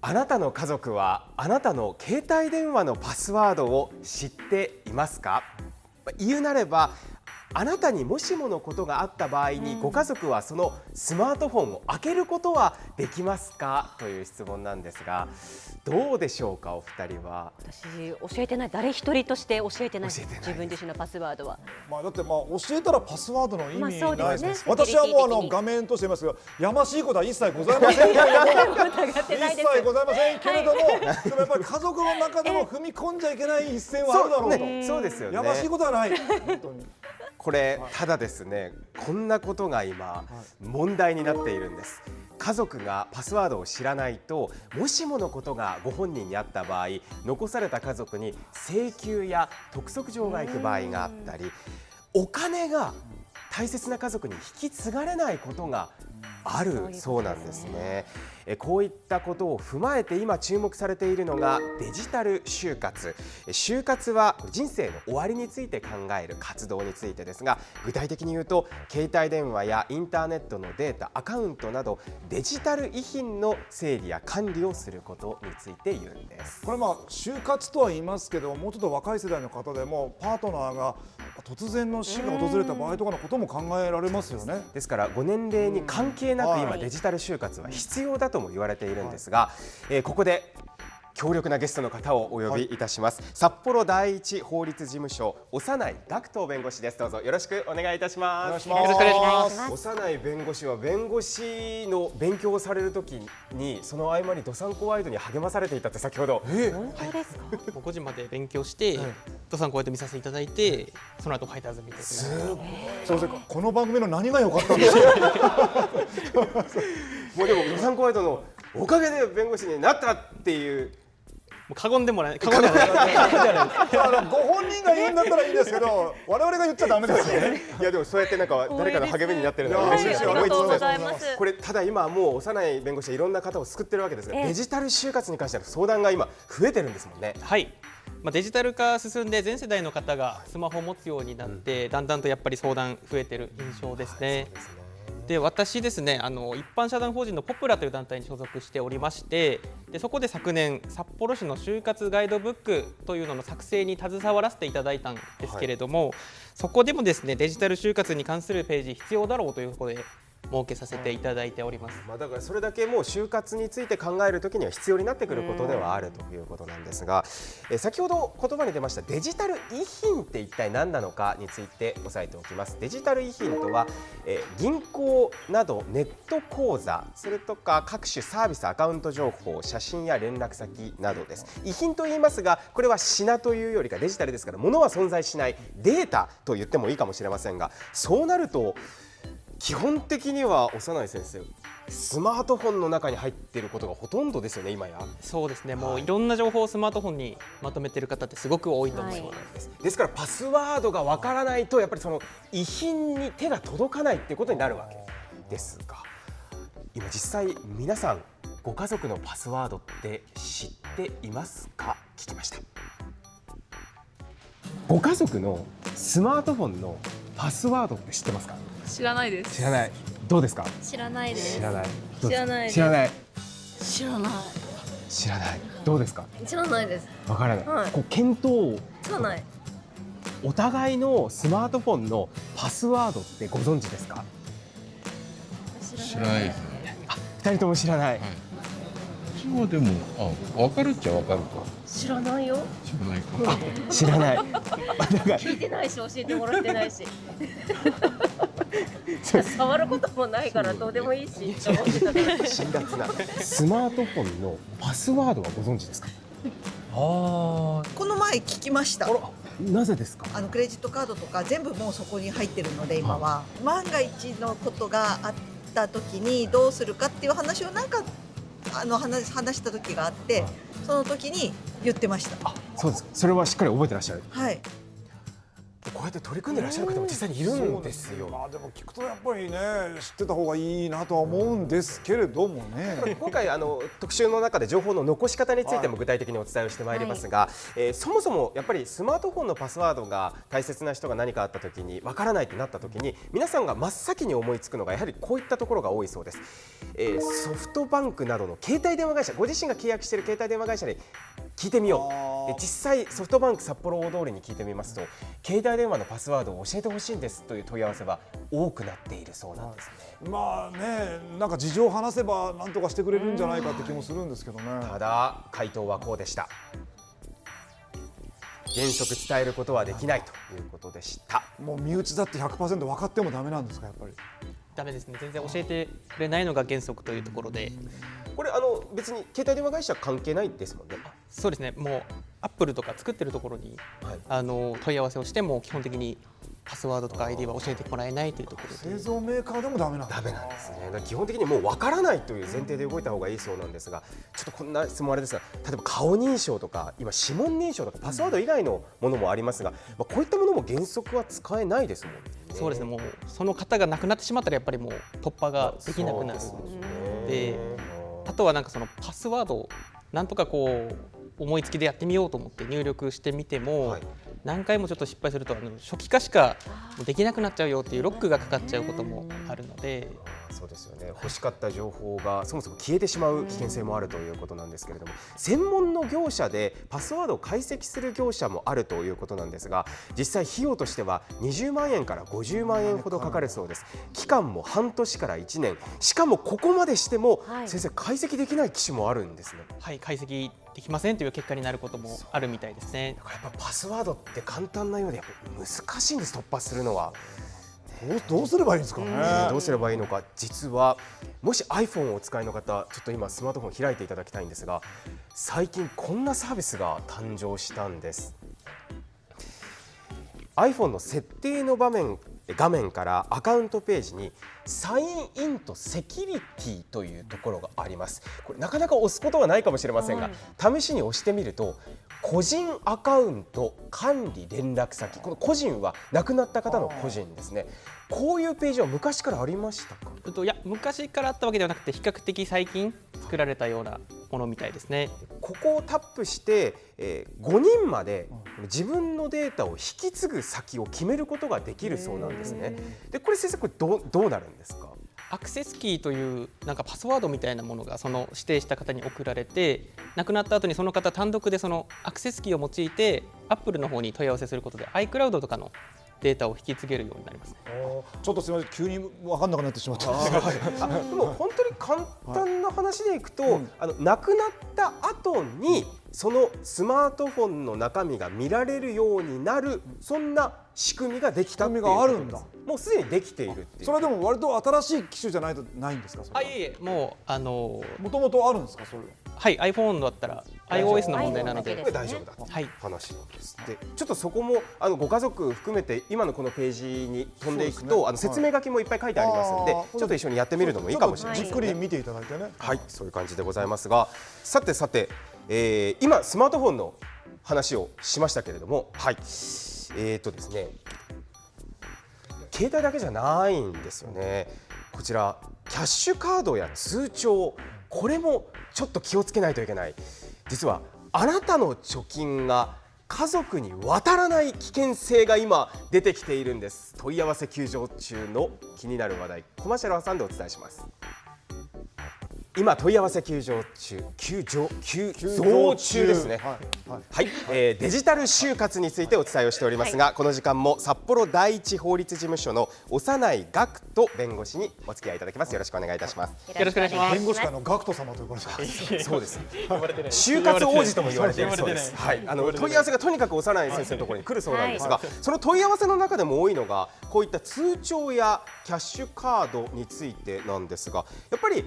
あなたの家族はあなたの携帯電話のパスワードを知っていますか？言うなれば、あなたにもしものことがあった場合に、ご家族はそのスマートフォンを開けることはできますかという質問なんですが、どうでしょうか、お二人は。私教えてない、誰一人として教えてない、教えてない自分自身のパスワードは。だって教えたらパスワードの意味そうないですね。ですね私はもうセキュリティ的に画面として言いますが、やましいことは一切ございませんけれども疑ってない一です。切ございませんけれども、でもやっぱり家族の中でも踏み込んじゃいけない一線はあるだろうと。そうですよね。やましいことはない。本当に。これただですね、こんなことが今問題になっているんです。家族がパスワードを知らないと、もしものことがご本人にあった場合、残された家族に請求や督促状が行く場合があったり、お金が大切な家族に引き継がれないことがあるそうなんですね。こういったことを踏まえて今注目されているのがデジタル就活。就活は人生の終わりについて考える活動についてですが、具体的に言うと携帯電話やインターネットのデータ、アカウントなどデジタル遺品の整理や管理をすることについて言うんです。これ就活とは言いますけど、もうちょっと若い世代の方でもパートナーが突然の死が訪れた場合とかのことも考えられますよね。ですからご年齢に関係なく今デジタル就活は必要だとも言われているんですが、ここで強力なゲストの方をお呼びいたします。札幌第一法律事務所長内学藤弁護士です。どうぞよろしくお願いいたします。お願いします。よろしくお願いします。長内弁護士は弁護士の勉強をされるときにその合間にどさんこワイドに励まされていたって先ほど。本当ですか？もう5時まで勉強して、ドサンこうやって見させていただいて、その後ファイターズ見てすみません、この番組の何が良かったんですか。もうでもどさんこワイドのおかげで弁護士になったっていう。もう過言でもない、過言ではない。ご本人が言うんだったらいいんですけど、我々が言っちゃダメですよね。いやでもそうやってなんか誰かの励みになってるのは嬉しいですよ。ありがとうございます。これただ今はもう幼い弁護士はいろんな方を救ってるわけですが、デジタル就活に関しての相談が今増えてるんですもんね。はい。デジタル化進んで全世代の方がスマホを持つようになって、だんだんとやっぱり相談増えてる印象ですね。で、私ですね、一般社団法人のポプラという団体に所属しておりまして、でそこで昨年札幌市の就活ガイドブックというのの作成に携わらせていただいたんですけれども、そこでもですね、デジタル就活に関するページ必要だろうということで設けさせていただいております。だからそれだけもう就活について考えるときには必要になってくることではあるということなんですが、先ほど言葉に出ましたデジタル遺品って一体何なのかについて押さえておきます。デジタル遺品とは、銀行などネット口座、それとか各種サービスアカウント情報、写真や連絡先などです。遺品と言いますが、これは品というよりかデジタルですから、物は存在しないデータと言ってもいいかもしれませんが、そうなると基本的には長内先生、スマートフォンの中に入っていることがほとんどですよね、今や。そうですね、もういろんな情報をスマートフォンにまとめている方ってすごく多いと思います。ですからパスワードがわからないとやっぱりその遺品に手が届かないっていうことになるわけですが、今実際皆さんご家族のパスワードって知っていますか？聞きました。ご家族のスマートフォンのパスワードって知ってますか？知らないです。知らない。どうですか？知らないです。知らない。知らないです。知らない。知らない。知らない。どうですか？知らないです。わからない。はいこう検討、知らない。お互いのスマートフォンのパスワードってご存知ですか？知らないですね。二人とも知らない。そうでも分かるっちゃ分かるか。知らないよ。知らないか。知らない。聞いてないし教えてもらってないし。触ることもないからどうでもいいし。辛辣なスマートフォンのパスワードはご存知ですか？この前聞きました。なぜですか？クレジットカードとか全部もうそこに入ってるので今は万が一のことがあった時にどうするかっていう話をなんか話した時があって、その時に言ってました。そうです。それはしっかり覚えてらっしゃる。はい。ってこうやって取り組んでらっしゃる方も実際にいるんですよ。まあでも聞くとやっぱりね知ってた方がいいなとは思うんですけれどもね。今回特集の中で情報の残し方についても具体的にお伝えをしてまいりますが、そもそもやっぱりスマートフォンのパスワードが大切な人が何かあった時にわからないってなった時に皆さんが真っ先に思いつくのがやはりこういったところが多いそうです。ソフトバンクなどの携帯電話会社、ご自身が契約している携帯電話会社に聞いてみよう。実際ソフトバンク札幌大通りに聞いてみますと、携帯電話のパスワードを教えてほしいんですという問い合わせは多くなっているそうなんですね。まあね、なんか事情を話せば何とかしてくれるんじゃないかって気もするんですけどね。ただ回答はこうでした。原則伝えることはできないということでした。もう身内だって 100% 分かってもダメなんですか、やっぱり。ダメですね。全然教えてくれないのが原則というところで、これ別に携帯電話会社関係ないですもんね。そうですね。もうアップルとか作ってるところに、はい、問い合わせをしても基本的にパスワードとか ID は教えてもらえないというところで、製造メーカーでもダメなんだ。ダメなんですね。だから基本的にもう分からないという前提で動いた方がいいそうなんですが、ちょっとこんな質問あれですが、例えば顔認証とか今指紋認証とかパスワード以外のものもありますが、こういったものも原則は使えないですもんね。そうですね。もうその方が亡くなってしまったらやっぱりもう突破ができなくなる。で、あとはなんかそのパスワードをなんとかこう思いつきでやってみようと思って入力してみても、はい、何回もちょっと失敗すると初期化しかできなくなっちゃうよっていうロックがかかっちゃうこともあるので。そうですよね。欲しかった情報がそもそも消えてしまう危険性もあるということなんですけれども、専門の業者でパスワードを解析する業者もあるということなんですが、実際費用としては20万円から50万円ほどかかるそうです。期間も半年から1年、しかもここまでしても、先生解析できない機種もあるんですね。はい、解析できませんという結果になることもあるみたいですね。だからやっぱパスワードって簡単なようでやっぱ難しいんです、突破するのは。どうすればいいんですかね。どうすればいいのか、実はもし iPhone をお使いの方、ちょっと今スマートフォン開いていただきたいんですが、最近こんなサービスが誕生したんです。 iPhone の設定の画面からアカウントページにサインインとセキュリティというところがあります。これなかなか押すことはないかもしれませんが、試しに押してみると個人アカウント管理連絡先、この個人は亡くなった方の個人ですね。こういうページは昔からありましたか？いや、昔からあったわけではなくて比較的最近作られたようなものみたいですね。ここをタップして、5人まで自分のデータを引き継ぐ先を決めることができるそうなんですね。でこれ先生、これどうなるんですか？アクセスキーというなんかパスワードみたいなものがその指定した方に送られて、亡くなった後にその方単独でそのアクセスキーを用いてアップルの方に問い合わせすることで iCloud とかのデータを引き継げるようになります。ちょっとすみません、急に分かんなくなってしまった。でも本当に簡単な話でいくと、亡くなった後にそのスマートフォンの中身が見られるようになる、そんな仕組みができたっていうことです。仕組みがあるんだ。もうすでにできているっていう。それでも割と新しい機種じゃないとないんですか？いえいえ、もうもともとあるんですか？それ。はい、iPhone だったら iOS の問題なので、これ大丈夫だとはい、話なんです。でちょっとそこもご家族含めて今のこのページに飛んでいくと、説明書きもいっぱい書いてありますので、ちょっと一緒にやってみるのもいいかもしれないですね。じっくり見ていただいてね。はい、そういう感じでございますが、さて、今スマートフォンの話をしましたけれども、はい、ですね、携帯だけじゃないんですよね。こちらキャッシュカードや通帳、これもちょっと気をつけないといけない。実はあなたの貯金が家族に渡らない危険性が今出てきているんです。問い合わせ急増中の気になる話題、コマーシャルを挟んでお伝えします。今問い合わせ急増中ですね。はい、デジタル就活についてお伝えをしておりますが、この時間も札幌第一法律事務所の長内学人弁護士にお付き合いいただきます。よろしくお願いいたします。よろしくお願いします。弁護士会のガクト様と呼ばれてます。そうです。就活王子とも言われているそうです。はい、問い合わせがとにかく長内先生のところに来るそうなんですが、その問い合わせの中でも多いのがこういった通帳やキャッシュカードについてなんですが、やっぱり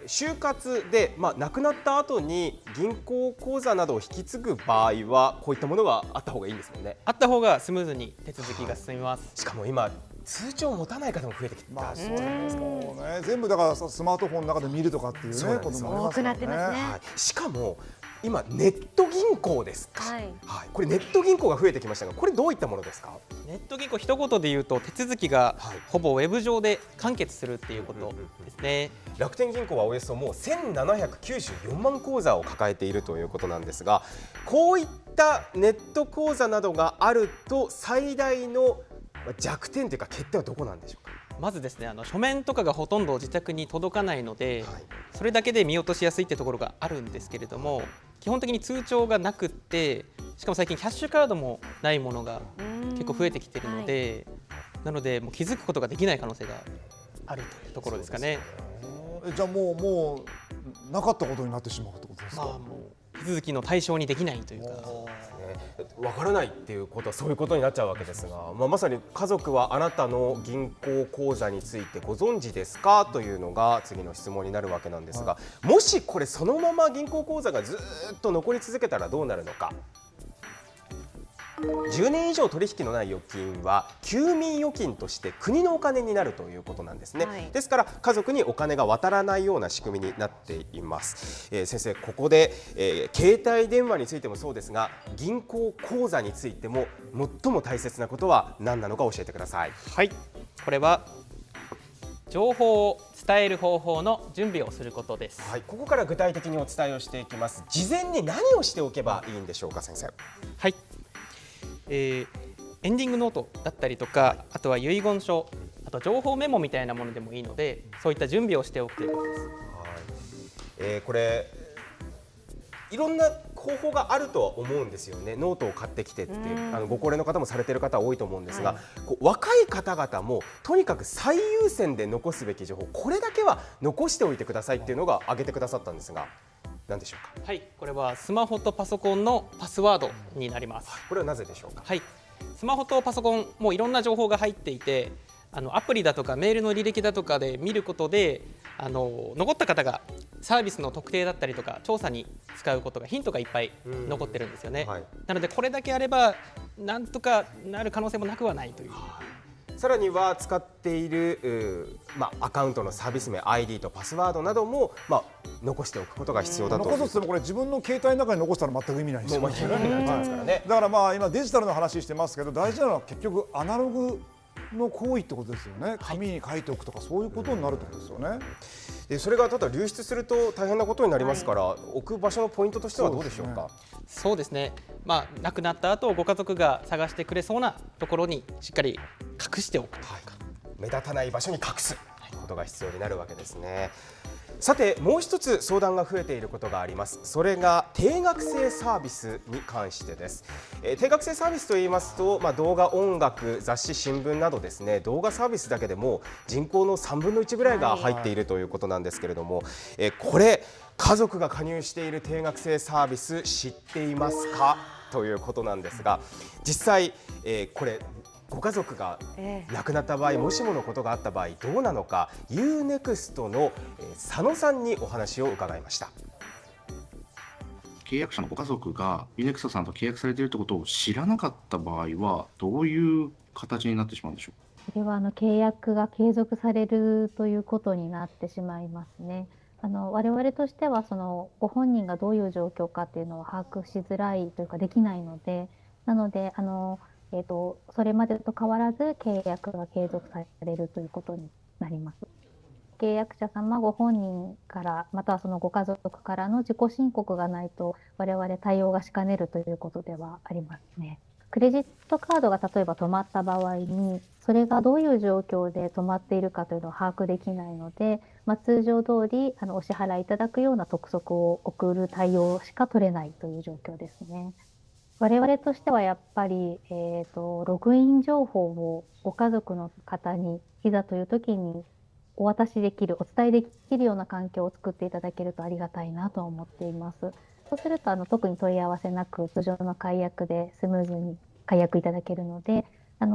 就活で、亡くなった後に銀行口座などを引き継ぐ場合はこういったものがあった方がいいんですもんね。あった方がスムーズに手続きが進みます。しかも今通帳を持たない方も増えてきたじゃないですか。もうね、全部だからスマートフォンの中で見るとかっていうね、こともありますからね。多くなってますね。しかも今ネット銀行ですか。はい。はい、これネット銀行が増えてきましたが、これどういったものですか。ネット銀行一言で言うと手続きがはいほぼウェブ上で完結するっていうことですね。楽天銀行はおよそもう1794万口座を抱えているということなんですが、こういったネット口座などがあると最大の弱点というか欠点はどこなんでしょうか。まずですね、書面とかがほとんど自宅に届かないので、はいそれだけで見落としやすいってところがあるんですけれども、基本的に通帳がなくって、しかも最近キャッシュカードもないものが結構増えてきているので、なのでもう気づくことができない可能性があるというところですかね。じゃあもうなかったことになってしまうってことですか。まあ、もう手続きの対象にできないというか。わからないっていうことはそういうことになっちゃうわけですが、まさに家族はあなたの銀行口座についてご存知ですかというのが次の質問になるわけなんですが、もしこれそのまま銀行口座がずっと残り続けたらどうなるのか。10年以上取引のない預金は休眠預金として国のお金になるということなんですね、はい、ですから家族にお金が渡らないような仕組みになっています、先生、ここで、携帯電話についてもそうですが銀行口座についても最も大切なことは何なのか教えてください。はい、これは情報を伝える方法の準備をすることです。はい、ここから具体的にお伝えをしていきます。事前に何をしておけばいいんでしょうか、先生。はい、エンディングノートだったりとか、あとは遺言書、あと情報メモみたいなものでもいいので、そういった準備をしておくということです。これいろんな方法があるとは思うんですよね。ノートを買ってきてってご高齢の方もされている方多いと思うんですが、こう若い方々もとにかく最優先で残すべき情報、これだけは残しておいてくださいっていうのが挙げてくださったんですが、何でしょうか。はい、これはスマホとパソコンのパスワードになります。これはなぜでしょうか。はい、スマホとパソコンもいろんな情報が入っていて、アプリだとかメールの履歴だとかで見ることで残った方がサービスの特定だったりとか調査に使うことがヒントがいっぱい残ってるんですよね、はい、なのでこれだけあればなんとかなる可能性もなくはないという。さらには使っている、アカウントのサービス名、ID とパスワードなども、残しておくことが必要だと。残すとしてもこれ自分の携帯の中に残したら全く意味ないですよね。だから今デジタルの話してますけど、大事なのは結局アナログの行為ってことですよね。紙に書いておくとかそういうことになるってことですよね。それがただ流出すると大変なことになりますから、置く場所のポイントとしてはどうでしょうか。そうですね、亡くなった後ご家族が探してくれそうなところにしっかり隠しておくとか、目立たない場所に隠すことが必要になるわけですね。さてもう一つ相談が増えていることがあります。それが定額制サービスに関してです。定額制サービスといいますと、動画、音楽、雑誌、新聞などですね、動画サービスだけでも人口の3分の1ぐらいが入っているということなんですけれども、これ家族が加入している定額制サービス知っていますかということなんですが、実際、これご家族が亡くなった場合、もしものことがあった場合どうなのか、 UNEXT の佐野さんにお話を伺いました。契約者のご家族が UNEXT さんと契約されているということを知らなかった場合はどういう形になってしまうんでしょうか。それは契約が継続されるということになってしまいますね。我々としてはご本人がどういう状況かっていうのを把握しづらいというかできないので、なのでそれまでと変わらず契約が継続されるということになります。契約者様ご本人からまたはそのご家族からの自己申告がないと我々対応がしかねるということではありますね。クレジットカードが例えば止まった場合にそれがどういう状況で止まっているかというのを把握できないので、通常通りお支払いいただくような督促を送る対応しか取れないという状況ですね。我々としてはやっぱり、ログイン情報をご家族の方にいざという時にお渡しできる、お伝えできるような環境を作っていただけるとありがたいなと思っています。そうすると特に問い合わせなく通常の解約でスムーズに解約いただけるので、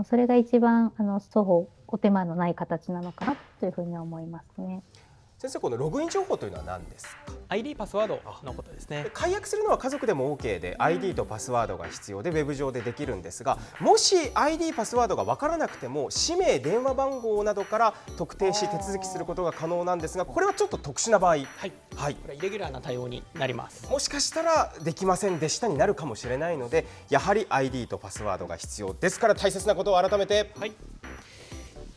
それが一番双方お手間のない形なのかなというふうに思いますね。先生、このログイン情報というのは何ですか？ ID パスワードのことですね。解約するのは家族でも OK で ID とパスワードが必要でウェブ上でできるんですが、もし ID パスワードが分からなくても氏名電話番号などから特定し手続きすることが可能なんですが、これはちょっと特殊な場合、はい、これはイレギュラーな対応になります。もしかしたらできませんでしたになるかもしれないので、やはり ID とパスワードが必要ですから、大切なことを改めて、はい、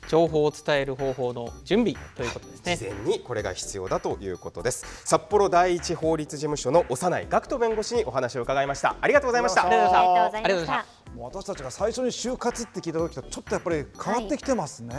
情報を伝える方法の準備ということですね。事前にこれが必要だということです。札幌第一法律事務所の長内学人弁護士にお話を伺いました。ありがとうございました。ありがとうございました。もう私たちが最初に就活って聞いた時とちょっとやっぱり変わってきてますね。